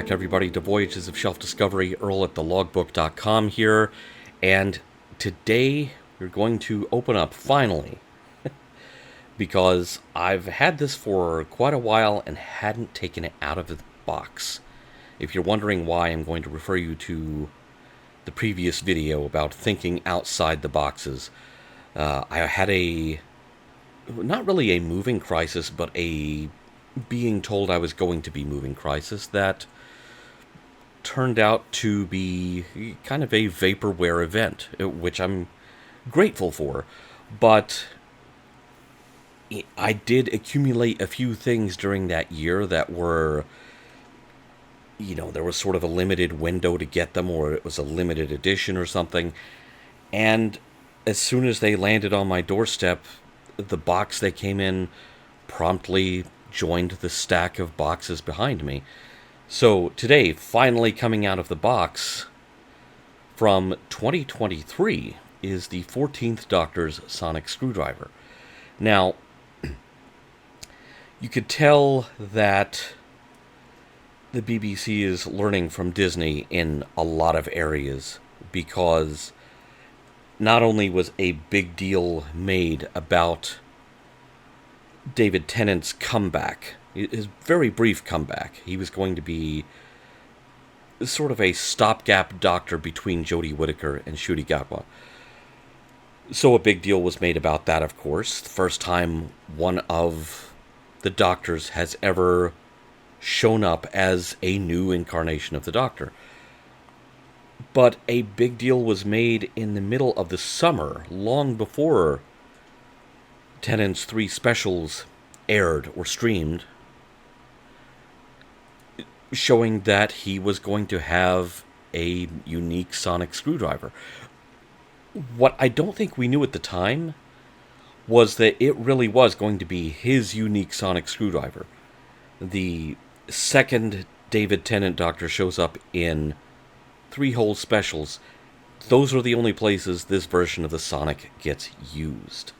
back, everybody, to Voyages of Self-Discovery. Earl at thelogbook.com here. And today we're going to open up, finally, because I've had this for quite a while and hadn't taken it out of the box. If you're wondering why, I'm going to refer you to the previous video about thinking outside the boxes. I had not really a moving crisis, but a being told I was going to be moving crisis that turned out to be kind of a vaporware event, which I'm grateful for. But I did accumulate a few things during that year that were, there was sort of a limited window to get them, or it was a limited edition or something. And as soon as they landed on my doorstep, the box they came in promptly joined the stack of boxes behind me. So today, finally coming out of the box from 2023, is the 14th Doctor's sonic screwdriver. Now, you could tell that the BBC is learning from Disney in a lot of areas, because not only was a big deal made about David Tennant's comeback, his very brief comeback. He was going to be sort of a stopgap doctor between Jodie Whittaker and Ncuti Gatwa. So a big deal was made about that, of course. The first time one of the Doctors has ever shown up as a new incarnation of the Doctor. But a big deal was made in the middle of the summer, long before Tennant's 3 specials aired or streamed, showing that he was going to have a unique sonic screwdriver. What I don't think we knew at the time was that it really was going to be his unique sonic screwdriver. The second David Tennant Doctor shows up in 3 whole specials. Those are the only places this version of the Sonic gets used.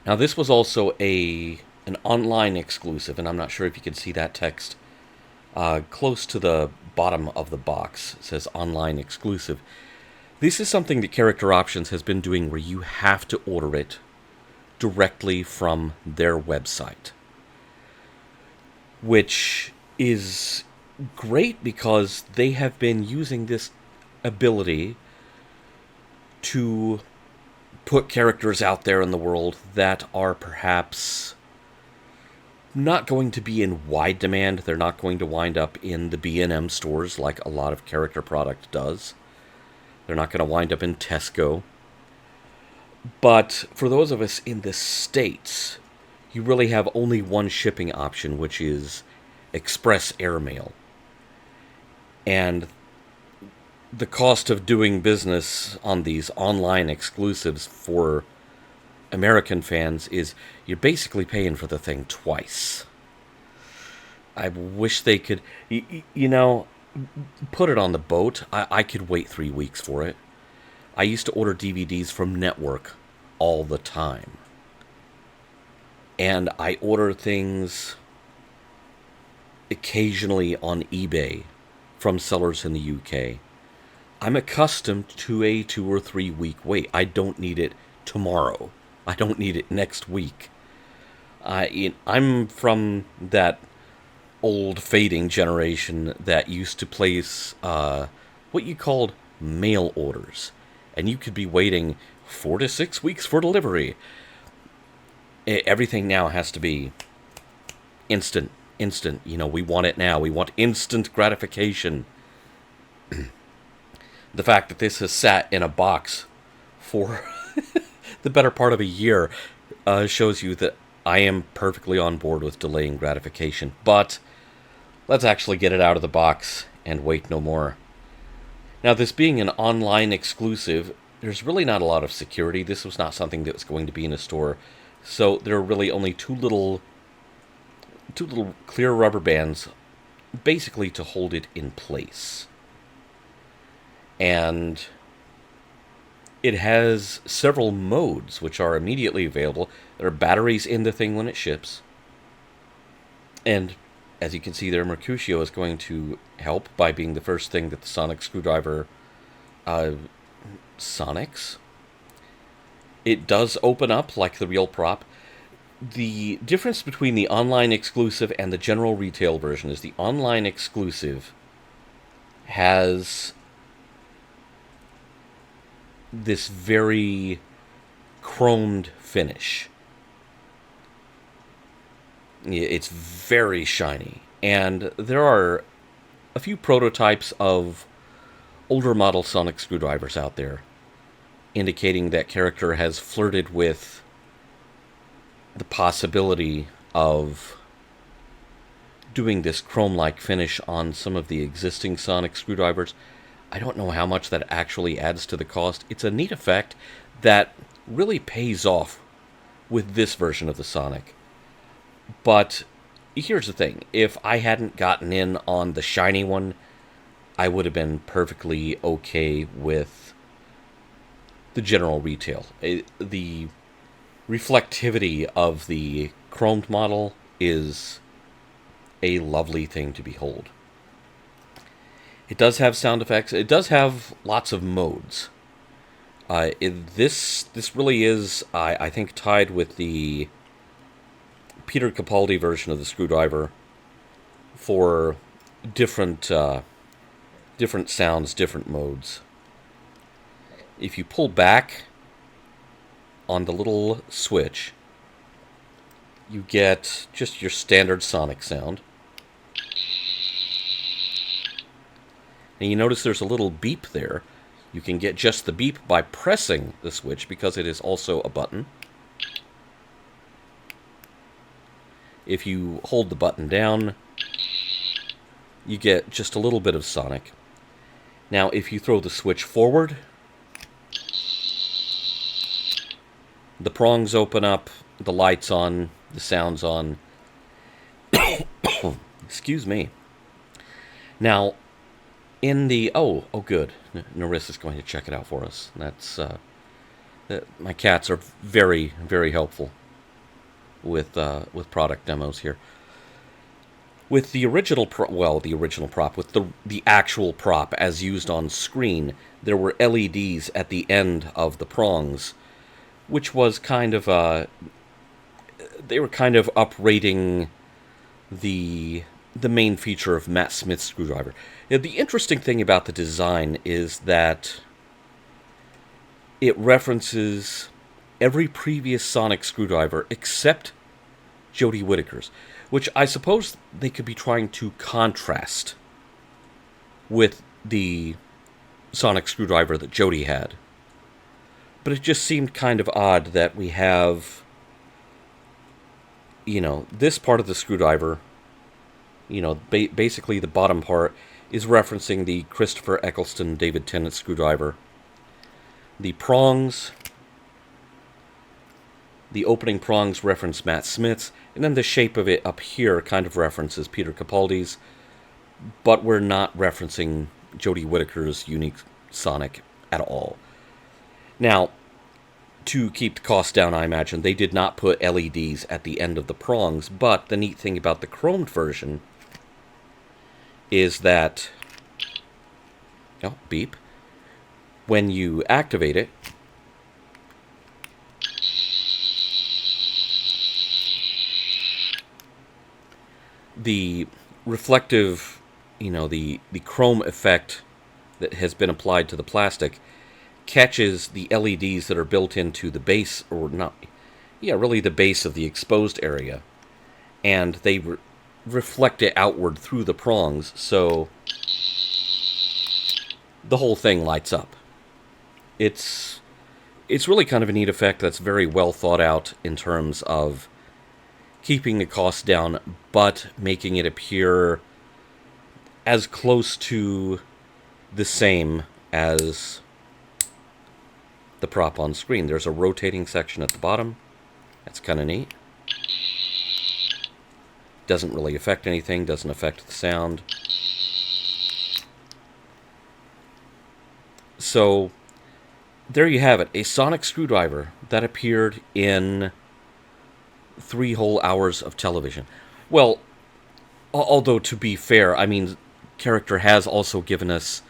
Now, this was also an online exclusive, and I'm not sure if you can see that text close to the bottom of the box. It says online exclusive. This is something that Character Options has been doing, where you have to order it directly from their website, which is great because they have been using this ability to put characters out there in the world that are perhaps not going to be in wide demand. They're not going to wind up in the B&M stores like a lot of character product does. They're not going to wind up in Tesco. But for those of us in the States, you really have only one shipping option, which is express airmail. And the cost of doing business on these online exclusives for American fans is you're basically paying for the thing twice. I wish they could, put it on the boat. I could wait 3 weeks for it. I used to order DVDs from Network all the time. And I order things occasionally on eBay from sellers in the UK. I'm accustomed to a 2 or 3 week wait. I don't need it tomorrow. I don't need it next week. I'm from that old fading generation that used to place what you called mail orders. And you could be waiting 4 to 6 weeks for delivery. Everything now has to be instant. We want it now. We want instant gratification. The fact that this has sat in a box for the better part of a year shows you that I am perfectly on board with delaying gratification. But let's actually get it out of the box and wait no more. Now, this being an online exclusive, there's really not a lot of security. This was not something that was going to be in a store. So there are really only two little clear rubber bands, basically to hold it in place. And it has several modes which are immediately available. There are batteries in the thing when it ships. And as you can see there, Mercutio is going to help by being the first thing that the sonic screwdriver sonics. It does open up like the real prop. The difference between the online exclusive and the general retail version is the online exclusive has this very chromed finish. It's very shiny. And there are a few prototypes of older model sonic screwdrivers out there indicating that character has flirted with the possibility of doing this chrome-like finish on some of the existing sonic screwdrivers. I don't know how much that actually adds to the cost. It's a neat effect that really pays off with this version of the Sonic. But here's the thing. If I hadn't gotten in on the shiny one, I would have been perfectly okay with the general retail. The reflectivity of the chromed model is a lovely thing to behold. It does have sound effects. It does have lots of modes. This really is, I think, tied with the Peter Capaldi version of the screwdriver for different sounds, different modes. If you pull back on the little switch, you get just your standard sonic sound. And you notice there's a little beep there. You can get just the beep by pressing the switch because it is also a button. If you hold the button down, you get just a little bit of sonic. Now, if you throw the switch forward, the prongs open up, the light's on, the sound's on. Excuse me. Now, in the... Oh, good. Narissa's going to check it out for us. That's... my cats are very, very helpful with product demos here. With the original prop, with the actual prop as used on screen, there were LEDs at the end of the prongs, which was kind of they were kind of uprating the main feature of Matt Smith's screwdriver. The interesting thing about the design is that it references every previous sonic screwdriver except Jodie Whittaker's, which I suppose they could be trying to contrast with the sonic screwdriver that Jodie had. But it just seemed kind of odd that we have, this part of the screwdriver, basically the bottom part is referencing the Christopher Eccleston David Tennant screwdriver. The prongs, the opening prongs reference Matt Smith's, and then the shape of it up here kind of references Peter Capaldi's, but we're not referencing Jodie Whittaker's unique sonic at all. Now, to keep the cost down, I imagine, they did not put LEDs at the end of the prongs, but the neat thing about the chromed version is that, beep, when you activate it, the reflective, the chrome effect that has been applied to the plastic catches the LEDs that are built into the base, or not, really the base of the exposed area, and they reflect it outward through the prongs, so the whole thing lights up. It's really kind of a neat effect that's very well thought out in terms of keeping the cost down, but making it appear as close to the same as the prop on screen. There's a rotating section at the bottom. That's kind of neat. Doesn't really affect anything, doesn't affect the sound. So, there you have it. A sonic screwdriver that appeared in 3 whole hours of television. Well, Although, to be fair, I mean, character has also given us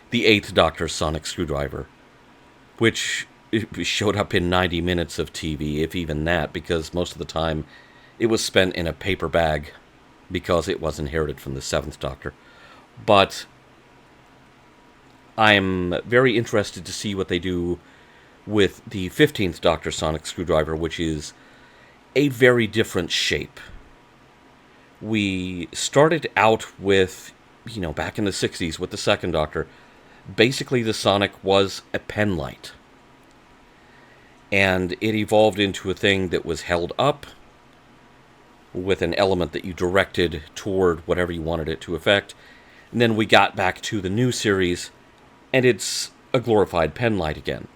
the Eighth Doctor's sonic screwdriver, which showed up in 90 minutes of TV, if even that, because most of the time it was spent in a paper bag because it was inherited from the Seventh Doctor. But I'm very interested to see what they do with the 15th Doctor sonic screwdriver, which is a very different shape. We started out with, back in the 60s with the Second Doctor, basically the sonic was a pen light. And it evolved into a thing that was held up with an element that you directed toward whatever you wanted it to affect. And then we got back to the new series, and it's a glorified pen light again.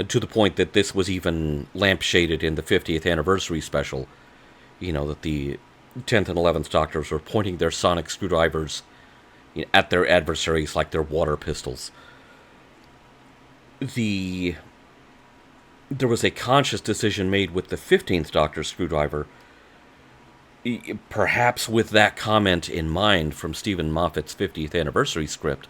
To the point that this was even lampshaded in the 50th anniversary special. That the 10th and 11th Doctors were pointing their sonic screwdrivers at their adversaries like they're water pistols. There was a conscious decision made with the 15th Doctor screwdriver, perhaps with that comment in mind from Stephen Moffat's 50th anniversary script,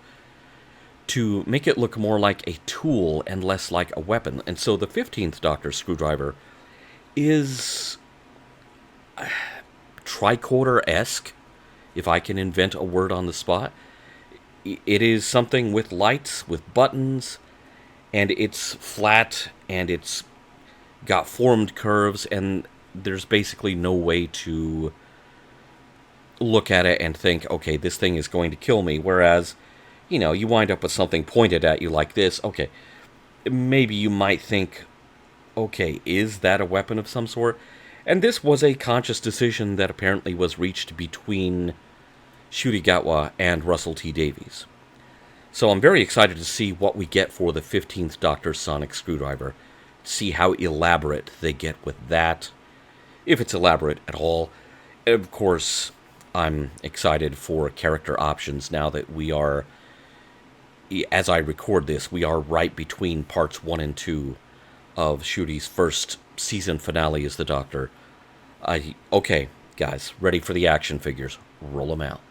to make it look more like a tool and less like a weapon. And so the 15th Doctor screwdriver is tricorder-esque, if I can invent a word on the spot. It is something with lights, with buttons, and it's flat, and it's got formed curves, and there's basically no way to look at it and think, okay, this thing is going to kill me. Whereas, you wind up with something pointed at you like this, okay, maybe you might think, okay, is that a weapon of some sort? And this was a conscious decision that apparently was reached between Ncuti Gatwa and Russell T Davies. So I'm very excited to see what we get for the 15th Doctor sonic screwdriver. See how elaborate they get with that, if it's elaborate at all. Of course, I'm excited for character options now that we are, as I record this, we are right between parts 1 and 2 of Ncuti's first season finale as the Doctor. Okay, guys, ready for the action figures. Roll them out.